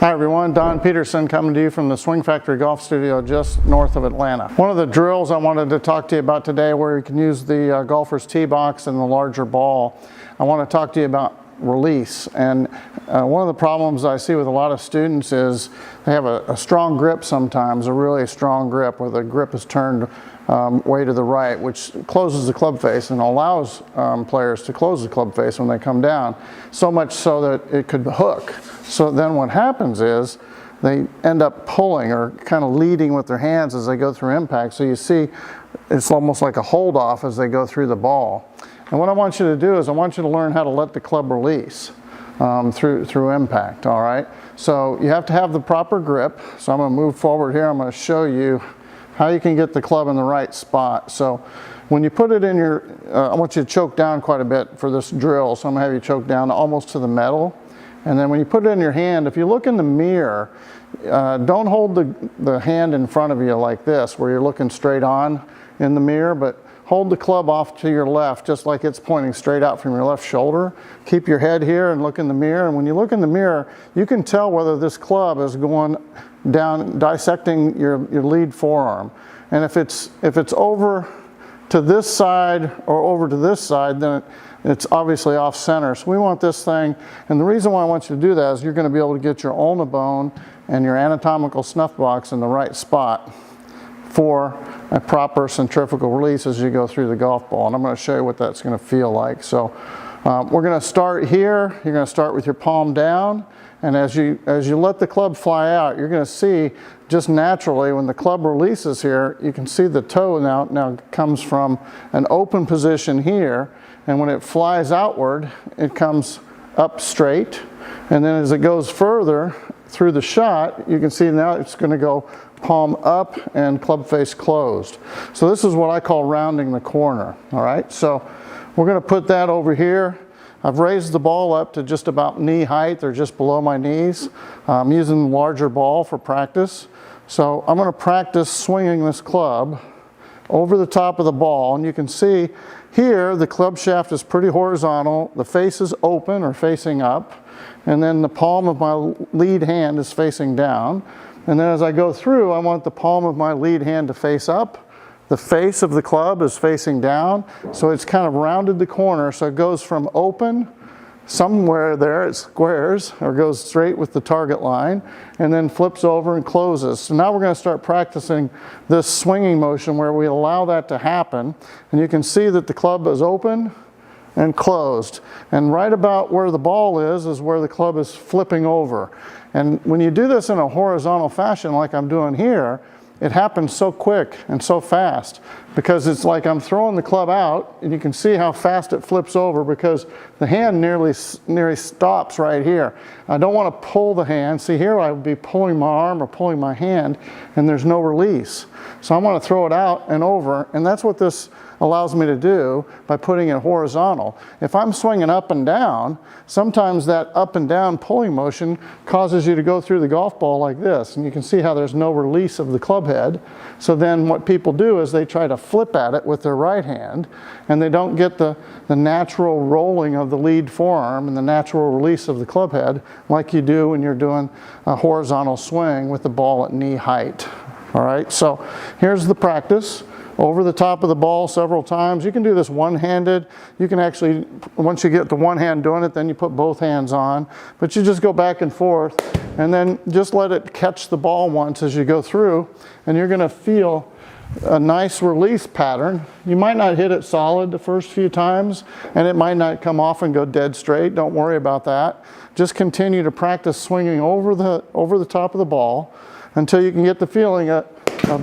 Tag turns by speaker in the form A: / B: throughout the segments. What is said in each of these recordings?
A: Hi everyone, Don Peterson coming to you from the Swing Factory Golf Studio just north of Atlanta. One of the drills I wanted to talk to you about today, where you can use the golfer's tee box and the larger ball, I want to talk to you about release. And one of the problems I see with a lot of students is they have a strong grip sometimes, a really strong grip where the grip is turned way to the right, which closes the club face and allows players to close the club face when they come down, so much so that it could hook. So then what happens is they end up pulling or kind of leading with their hands as they go through impact. So you see it's almost like a hold off as they go through the ball. And what I want you to do is I want you to learn how to let the club release through impact, all right? So you have to have the proper grip. So I'm going to move forward here. I'm going to show you how you can get the club in the right spot. So when you put it in your, I want you to choke down quite a bit for this drill. So I'm going to have you choke down almost to the metal. And then when you put it in your hand, if you look in the mirror, don't hold the hand in front of you like this, where you're looking straight on in the mirror, but hold the club off to your left, just like it's pointing straight out from your left shoulder. Keep your head here and look in the mirror. And when you look in the mirror, you can tell whether this club is going down, dissecting your lead forearm. And if it's over to this side or over to this side, then it's obviously off center. So we want this thing, and the reason why I want you to do that is you're going to be able to get your ulna bone and your anatomical snuff box in the right spot for a proper centrifugal release as you go through the golf ball. And I'm going to show you what that's going to feel like. So we're going to start here. You're going to start with your palm down, and as you let the club fly out, you're going to see just naturally when the club releases here, you can see the toe now comes from an open position here, and when it flies outward, it comes up straight, and then as it goes further through the shot, you can see now it's going to go palm up and club face closed. So this is what I call rounding the corner, all right? So we're going to put that over here. I've raised the ball up to just about knee height or just below my knees. I'm using the larger ball for practice. So I'm going to practice swinging this club over the top of the ball, and you can see here the club shaft is pretty horizontal, the face is open or facing up, and then the palm of my lead hand is facing down. And then as I go through, I want the palm of my lead hand to face up. The face of the club is facing down, so it's kind of rounded the corner, so it goes from open, somewhere there it squares or goes straight with the target line, and then flips over and closes. So now we're going to start practicing this swinging motion where we allow that to happen, and you can see that the club is open and closed, and right about where the ball is where the club is flipping over. And when you do this in a horizontal fashion like I'm doing here, it happens so quick and so fast because it's like I'm throwing the club out, and you can see how fast it flips over because the hand nearly stops right here. I don't want to pull the hand. See here I would be pulling my arm or pulling my hand, and there's no release. So I want to throw it out and over, and that's what this allows me to do by putting it horizontal. If I'm swinging up and down, sometimes that up and down pulling motion causes you to go through the golf ball like this, and you can see how there's no release of the club head. So then what people do is they try to flip at it with their right hand, and they don't get the natural rolling of the lead forearm and the natural release of the club head like you do when you're doing a horizontal swing with the ball at knee height. All right, so here's the practice. Over the top of the ball several times. You can do this one-handed. You can actually, once you get the one hand doing it, then you put both hands on. But you just go back and forth, and then just let it catch the ball once as you go through, and you're going to feel a nice release pattern. You might not hit it solid the first few times, and it might not come off and go dead straight. Don't worry about that. Just continue to practice swinging over the top of the ball until you can get the feeling of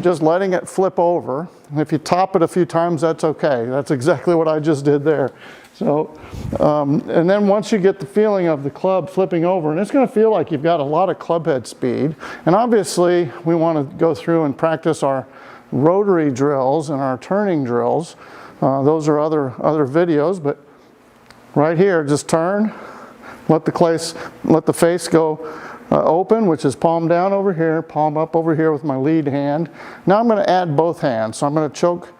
A: just letting it flip over. And if you top it a few times, that's okay. That's exactly what I just did there. So, and then once you get the feeling of the club flipping over, and it's going to feel like you've got a lot of club head speed. And obviously, we want to go through and practice our rotary drills and our turning drills. Those are other videos, but right here, just turn, let the face go open, which is palm down over here, palm up over here with my lead hand. Now I'm going to add both hands. So I'm going to choke,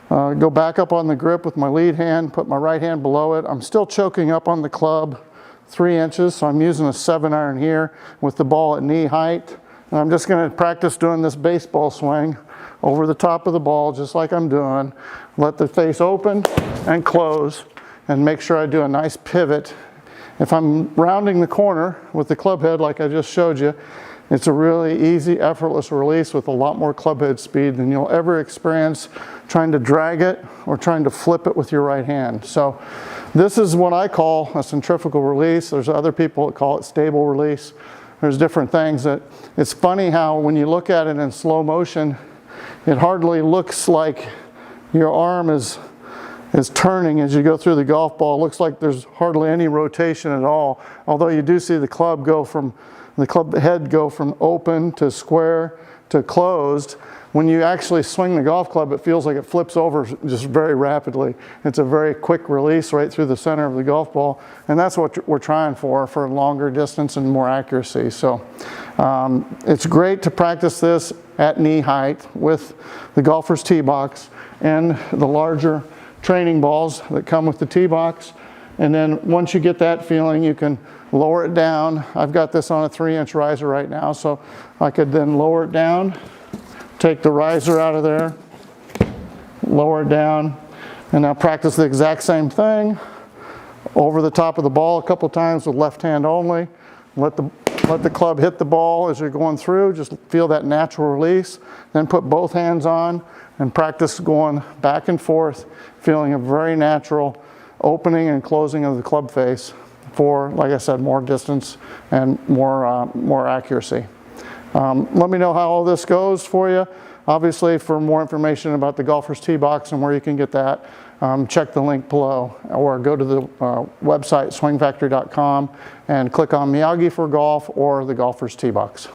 A: go back up on the grip with my lead hand, put my right hand below it. I'm still choking up on the club 3 inches. So I'm using a 7-iron here with the ball at knee height. And I'm just going to practice doing this baseball swing over the top of the ball, just like I'm doing. Let the face open and close, and make sure I do a nice pivot. If I'm rounding the corner with the club head like I just showed you, it's a really easy, effortless release with a lot more club head speed than you'll ever experience trying to drag it or trying to flip it with your right hand. So this is what I call a centrifugal release. There's other people that call it stable release. There's different things. That it's funny how when you look at it in slow motion, it hardly looks like your arm is turning as you go through the golf ball. It looks like there's hardly any rotation at all, although you do see the club head go from open to square to closed. When you actually swing the golf club, it feels like it flips over just very rapidly. It's a very quick release right through the center of the golf ball, and that's what we're trying for longer distance and more accuracy. So it's great to practice this at knee height with the golfer's tee box and the larger training balls that come with the tee box. And then once you get that feeling, you can lower it down. I've got this on a 3-inch riser right now, so I could then lower it down, take the riser out of there, lower it down, and now practice the exact same thing over the top of the ball a couple times with left hand only. Let the club hit the ball as you're going through. Just feel that natural release. Then put both hands on and practice going back and forth, feeling a very natural opening and closing of the club face for, like I said, more distance and more accuracy. Let me know how all this goes for you. Obviously, for more information about the golfer's tee box and where you can get that, check the link below, or go to the website swingfactory.com and click on Miyagi for golf or the golfer's tee box.